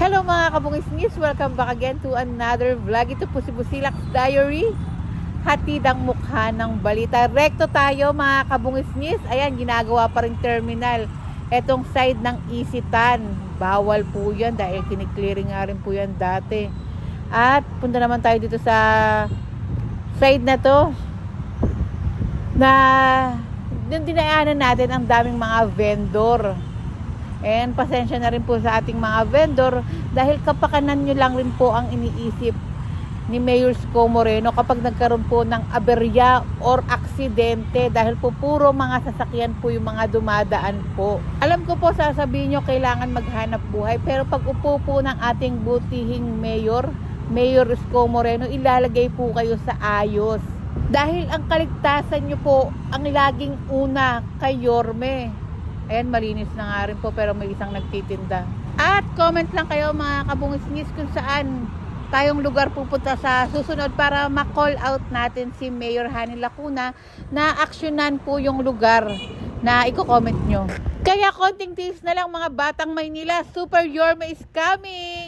Hello mga kabungisnis, welcome back again to another vlog. Ito po si Busilak's Diary, hatid ang mukha ng balita. Rekto tayo mga kabungisnis. Ayan, ginagawa pa rin terminal. Etong side ng Isitan, bawal po yan dahil kiniklearing nga rin po yan dati. At punta naman tayo dito sa side na to na yung dinaanan natin ang daming mga vendor. And pasensya na rin po sa ating mga vendor dahil kapakanan nyo lang rin po ang iniisip ni Mayor Isko Moreno kapag nagkaroon po ng aberya or aksidente dahil po puro mga sasakyan po yung mga dumadaan po. Alam ko po sasabihin nyo kailangan maghanap buhay, pero pag upo po ng ating butihing Mayor Isko Moreno, ilalagay po kayo sa ayos. Dahil ang kaligtasan nyo po ang laging una kay Yorme. Ayan, malinis na nga rin po pero may isang nagtitinda. At comment lang kayo mga kabungisnis kung saan tayong lugar pupunta sa susunod para ma-call out natin si Mayor Hani Lacuna na aksyonan po yung lugar na i-comment nyo. Kaya konting tiis na lang mga batang Maynila, Super Yorme is coming!